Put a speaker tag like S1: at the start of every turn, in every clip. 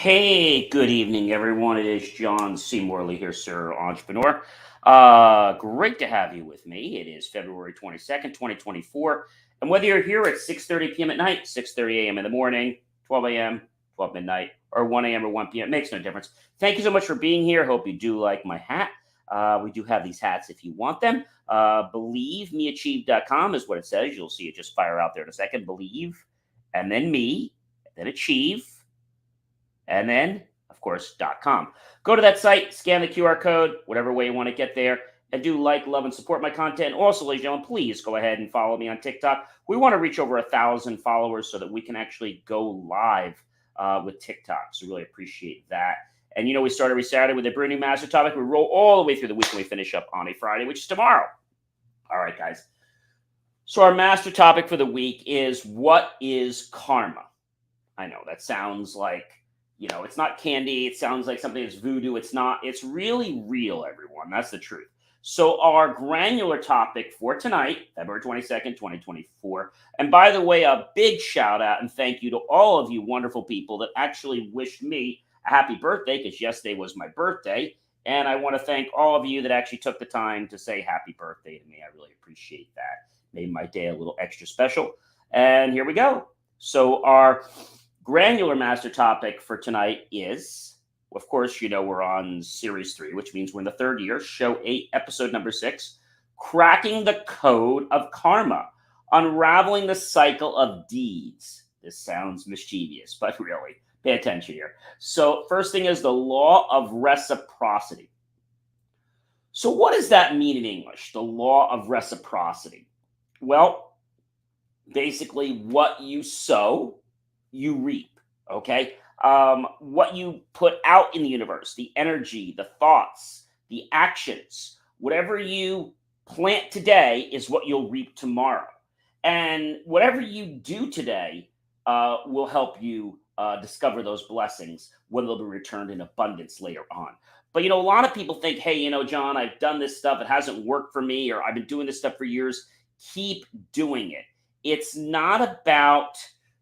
S1: Hey, good evening, everyone. It is John C. Morley here, sir, entrepreneur. Great to have you with me. It is February 22nd, 2024. And whether you're here at 6:30 p.m. at night, 6:30 a.m. in the morning, 12 a.m., 12 midnight, or 1 a.m. or 1 p.m., it makes no difference. Thank you so much for being here. Hope you do like my hat. We do have these hats if you want them. BelieveMeAchieve.com is what it says. You'll see it just fire out there in a second. Believe, and then me, then achieve, and then, of course, .com. Go to that site, scan the QR code, whatever way you want to get there, and do like, love, and support my content. Also, ladies and gentlemen, please go ahead and follow me on TikTok. We want to reach over 1,000 followers so that we can actually go live with TikTok. So really appreciate that. And we start every Saturday with a brand new master topic. We roll all the way through the week and we finish up on a Friday, which is tomorrow. All right, guys. So our master topic for the week is, what is karma? I know that sounds like, it's not candy. It sounds like something that's voodoo. It's not. It's really real, everyone. That's the truth. So our granular topic for tonight, February 22nd, 2024. And by the way, a big shout out and thank you to all of you wonderful people that actually wished me a happy birthday, because yesterday was my birthday. And I want to thank all of you that actually took the time to say happy birthday to me. I really appreciate that. Made my day a little extra special. And here we go. So our granular master topic for tonight is, of course, we're on series 3, which means we're in the third year, show 8, episode number 6, cracking the code of karma, unraveling the cycle of deeds. This sounds mischievous, but really, pay attention here. So first thing is the law of reciprocity. So what does that mean in English, the law of reciprocity? Well, basically what you sow, you reap. Okay. What you put out in the universe, the energy, the thoughts, the actions, whatever you plant today is what you'll reap tomorrow. And whatever you do today will help you discover those blessings, when they'll be returned in abundance later on. But a lot of people think, hey, John, I've done this stuff, it hasn't worked for me, or I've been doing this stuff for years. Keep doing it. It's not about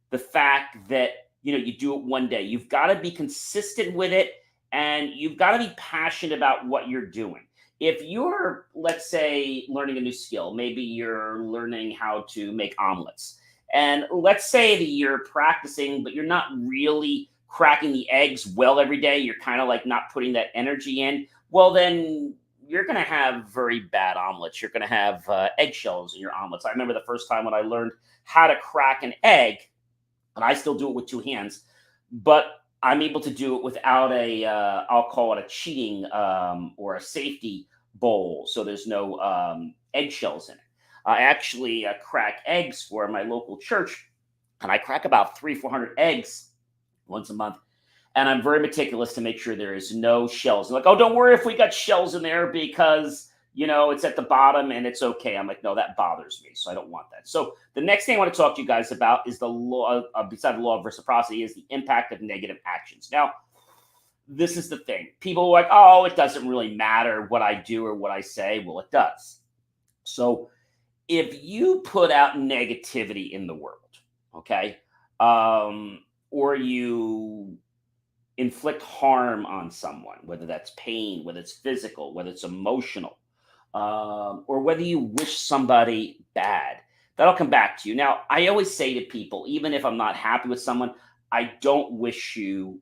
S1: the fact that you do it one day. You've got to be consistent with it, and you've got to be passionate about what you're doing. If you're, let's say, learning a new skill, maybe you're learning how to make omelets, and let's say that you're practicing, but you're not really cracking the eggs well every day. You're kind of like not putting that energy in. Well, then you're going to have very bad omelets. You're going to have eggshells in your omelets. I remember the first time when I learned how to crack an egg, and I still do it with 2 hands, but I'm able to do it without I'll call it a cheating or a safety bowl. So there's no eggshells in it. I actually crack eggs for my local church, and I crack about 300-400 eggs once a month. And I'm very meticulous to make sure there is no shells. They're like, oh, don't worry if we got shells in there, because it's at the bottom and it's okay. I'm like, no, that bothers me. So I don't want that. So the next thing I want to talk to you guys about is the law, beside the law of reciprocity, is the impact of negative actions. Now, this is the thing. People are like, oh, it doesn't really matter what I do or what I say. Well, it does. So if you put out negativity in the world, okay, or you inflict harm on someone, whether that's pain, whether it's physical, whether it's emotional, or whether you wish somebody bad, that'll come back to you. Now, I always say to people, even if I'm not happy with someone, I don't wish you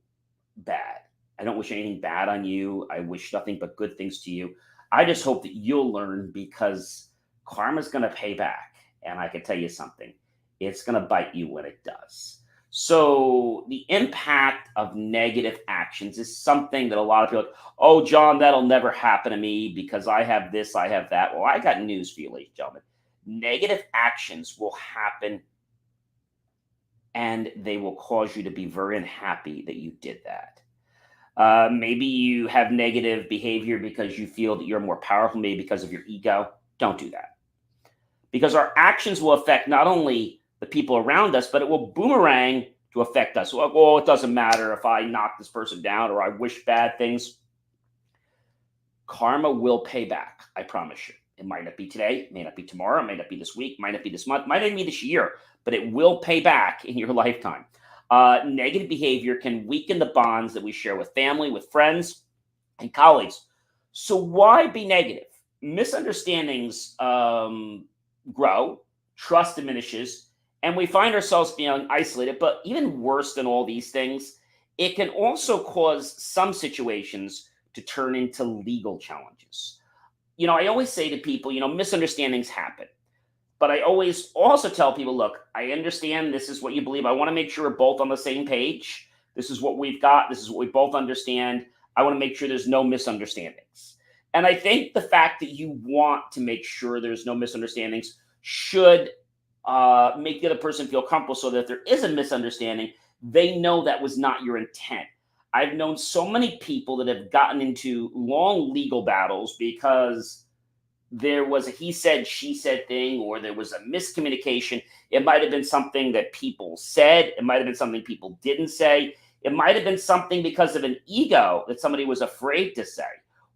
S1: bad. I don't wish anything bad on you. I wish nothing but good things to you. I just hope that you'll learn, because karma's going to pay back. And I can tell you something, it's going to bite you when it does. So the impact of negative actions is something that a lot of people are like, oh, John, that'll never happen to me because I have this, I have that. Well, I got news for you, ladies and gentlemen. Negative actions will happen, and they will cause you to be very unhappy that you did that. Maybe you have negative behavior because you feel that you're more powerful, maybe because of your ego. Don't do that. Because our actions will affect not only the people around us, but it will boomerang to affect us. So, oh, it doesn't matter if I knock this person down or I wish bad things. Karma will pay back. I promise you. It might not be today, it may not be tomorrow, it may not be this week, might not be this month, might not be this year, but it will pay back in your lifetime. Negative behavior can weaken the bonds that we share with family, with friends, and colleagues. So why be negative? Misunderstandings grow, trust diminishes, and we find ourselves feeling isolated. But even worse than all these things, it can also cause some situations to turn into legal challenges. I always say to people, misunderstandings happen. But I always also tell people, look, I understand this is what you believe. I want to make sure we're both on the same page. This is what we've got. This is what we both understand. I want to make sure there's no misunderstandings. And I think the fact that you want to make sure there's no misunderstandings should make the other person feel comfortable, so that if there is a misunderstanding, they know that was not your intent. I've known so many people that have gotten into long legal battles because there was a he said, she said thing, or there was a miscommunication. It might have been something that people said. It might have been something people didn't say. It might have been something because of an ego that somebody was afraid to say.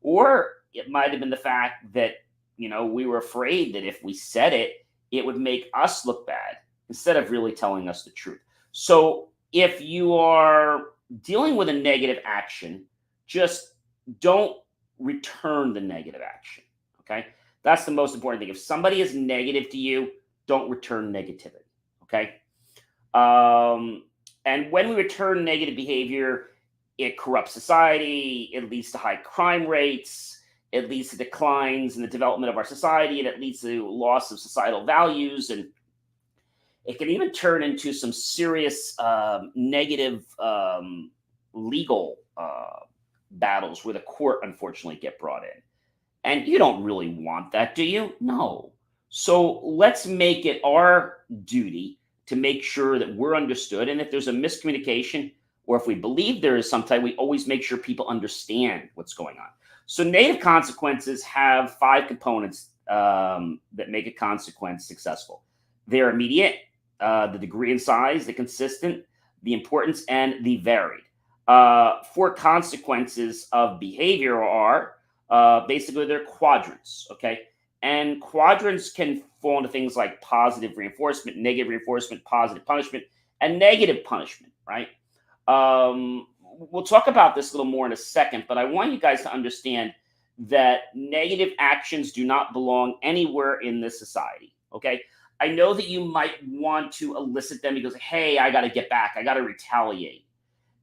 S1: Or it might have been the fact that, we were afraid that if we said it, it would make us look bad instead of really telling us the truth. So if you are dealing with a negative action, just don't return the negative action. Okay. That's the most important thing. If somebody is negative to you, don't return negativity. Okay. And when we return negative behavior, it corrupts society. It leads to high crime rates. It leads to declines in the development of our society, and it leads to loss of societal values. And it can even turn into some serious negative legal battles where the court unfortunately get brought in. And you don't really want that, do you? No. So let's make it our duty to make sure that we're understood. And if there's a miscommunication, or if we believe there is some type, we always make sure people understand what's going on. So negative consequences have 5 components that make a consequence successful. They're immediate, the degree and size, the consistent, the importance, and the varied. 4 consequences of behavior are basically they're quadrants, okay? And quadrants can fall into things like positive reinforcement, negative reinforcement, positive punishment, and negative punishment, right? We'll talk about this a little more in a second, but I want you guys to understand that negative actions do not belong anywhere in this society, okay? I know that you might want to elicit them because, hey, I got to get back. I got to retaliate.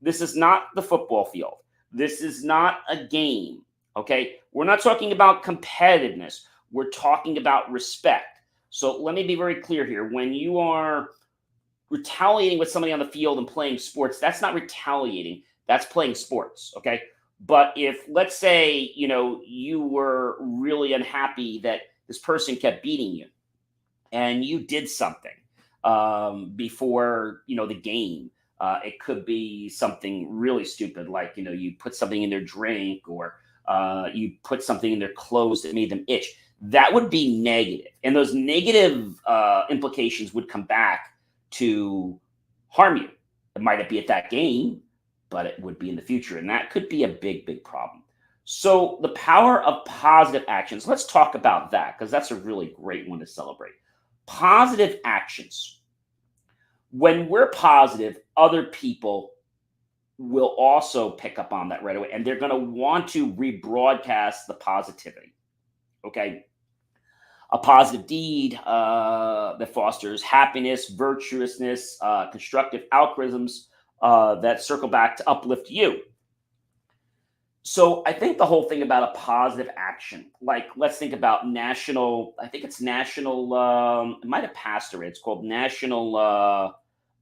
S1: This is not the football field. This is not a game. Okay, we're not talking about competitiveness. We're talking about respect. So let me be very clear here. When you are retaliating with somebody on the field and playing sports, that's not retaliating. That's playing sports. Okay. But if, let's say, you were really unhappy that this person kept beating you, and you did something before, the game. It could be something really stupid, like, you put something in their drink, or you put something in their clothes that made them itch. That would be negative. And those negative implications would come back to harm you. It might not be at that game, but it would be in the future. And that could be a big, big problem. So the power of positive actions, let's talk about that, because that's a really great one to celebrate. Positive actions. When we're positive, other people will also pick up on that right away, and they're going to want to rebroadcast the positivity. Okay. A positive deed that fosters happiness, virtuousness, constructive algorithms that circle back to uplift you. So I think the whole thing about a positive action, like, let's think about national, I think it's national, it might have passed already. It's called National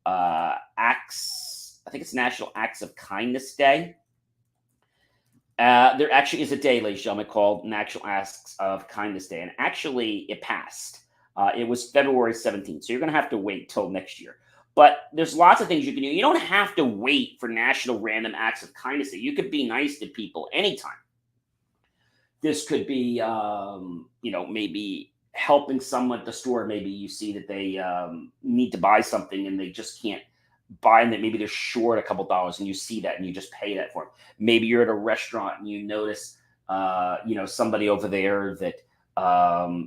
S1: Acts. I think it's National Acts of Kindness Day. There actually is a day, ladies and gentlemen, called National Acts of Kindness Day. And actually, it passed. It was February 17th. So you're going to have to wait till next year. But there's lots of things you can do. You don't have to wait for National Random Acts of Kindness Day. You could be nice to people anytime. This could be, maybe helping someone at the store. Maybe you see that they need to buy something and they just can't buy them. That maybe they're short a couple dollars, and you see that and you just pay that for them. Maybe you're at a restaurant and you notice, somebody over there that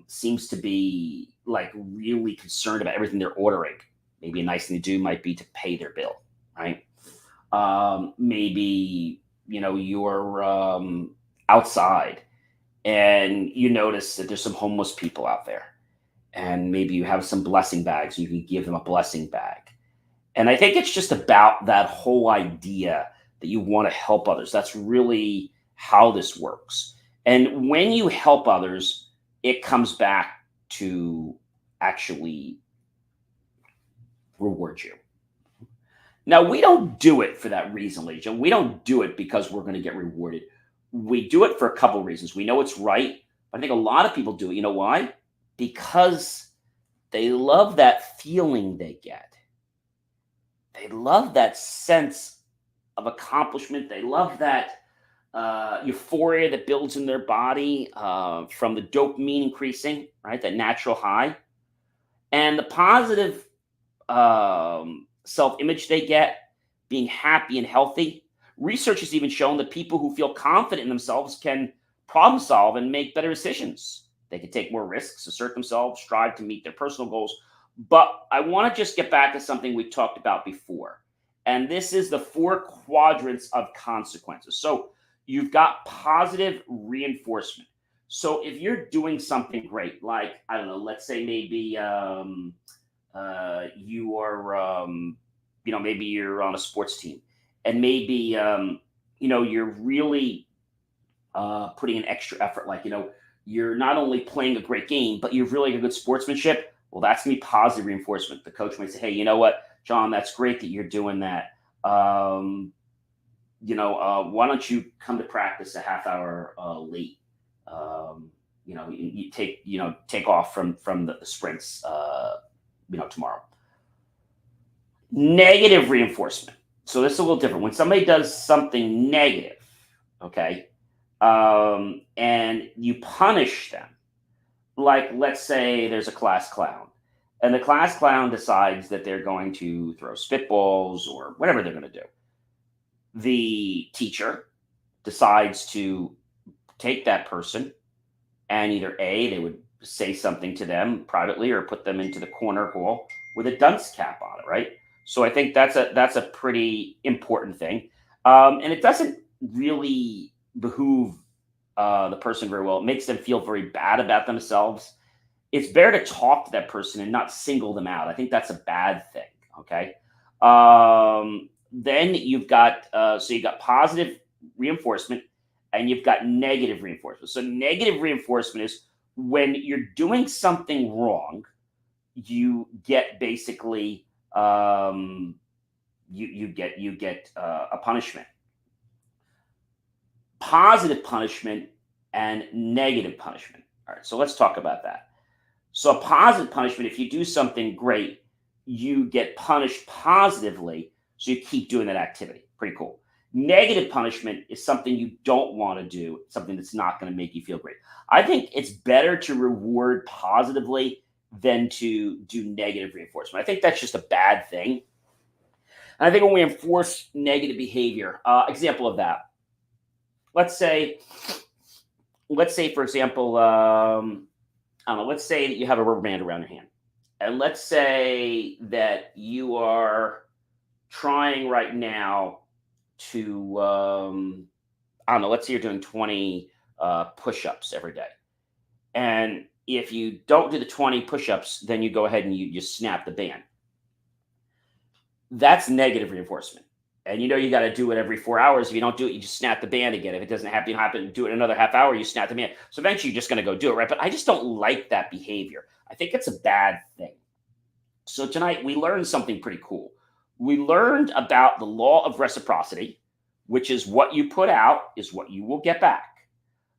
S1: seems to be like really concerned about everything they're ordering. Maybe a nice thing to do might be to pay their bill. right? Maybe, you're outside and you notice that there's some homeless people out there. And maybe you have some blessing bags, and you can give them a blessing bag. And I think it's just about that whole idea that you want to help others. That's really how this works. And when you help others, it comes back to actually reward you. Now, we don't do it for that reason, Legion. We don't do it because we're going to get rewarded. We do it for a couple of reasons. We know it's right. But I think a lot of people do it. You know why? Because they love that feeling they get. They love that sense of accomplishment. They love that euphoria that builds in their body from the dopamine increasing, right? That natural high. And the positive self image they get, being happy and healthy. Research has even shown that people who feel confident in themselves can problem solve and make better decisions. They can take more risks, assert themselves, strive to meet their personal goals. But I want to just get back to something we talked about before. And this is the 4 quadrants of consequences. So you've got positive reinforcement. So if you're doing something great, like, I don't know, let's say maybe you are, maybe you're on a sports team, and maybe, you're really putting an extra effort, like, you're not only playing a great game, but you've really got good sportsmanship. Well, that's going to be positive reinforcement. The coach might say, hey, you know what, John, that's great that you're doing that. Why don't you come to practice a half hour late? You take off from the sprints, tomorrow. Negative reinforcement. So this is a little different. When somebody does something negative, okay, and you punish them, like, let's say there's a class clown, and the class clown decides that they're going to throw spitballs or whatever they're going to do. The teacher decides to take that person, and either A, they would say something to them privately, or put them into the corner hall with a dunce cap on it, right? So I think that's a pretty important thing, and it doesn't really behoove the person very well. It makes them feel very bad about themselves. It's better to talk to that person and not single them out. I think that's a bad thing. Okay. Then you've got positive reinforcement, and you've got negative reinforcement. So negative reinforcement is when you're doing something wrong, you get basically you get a punishment. Positive punishment and negative punishment. All right, so let's talk about that. So a positive punishment, if you do something great, you get punished positively, so you keep doing that activity. Pretty cool. Negative punishment is something you don't want to do, something that's not going to make you feel great. I think it's better to reward positively than to do negative reinforcement. I think that's just a bad thing. And I think when we enforce negative behavior, example of that, let's say, for example, I don't know, let's say that you have a rubber band around your hand. And let's say that you are trying right now to, I don't know, let's say you're doing 20 push-ups every day. And if you don't do the 20 push-ups, then you go ahead and you just snap the band. That's negative reinforcement. And you got to do it every 4 hours. If you don't do it, you just snap the band again. If it doesn't happen, do it another half hour, you snap the band. So eventually you're just going to go do it, right? But I just don't like that behavior. I think it's a bad thing. So tonight we learned something pretty cool. We learned about the law of reciprocity, which is what you put out is what you will get back.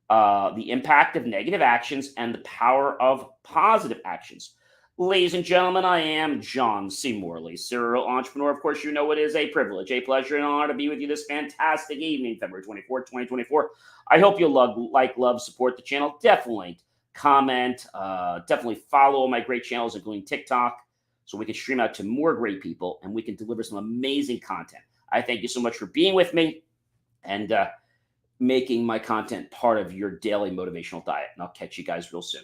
S1: The impact of negative actions and the power of positive actions. Ladies and gentlemen, I am John C. Morley, serial entrepreneur. Of course, it is a privilege, a pleasure, and an honor to be with you this fantastic evening, February 24th, 2024. I hope you'll love, support the channel. Definitely comment, definitely follow all my great channels, including TikTok, so we can stream out to more great people and we can deliver some amazing content. I thank you so much for being with me and making my content part of your daily motivational diet. And I'll catch you guys real soon.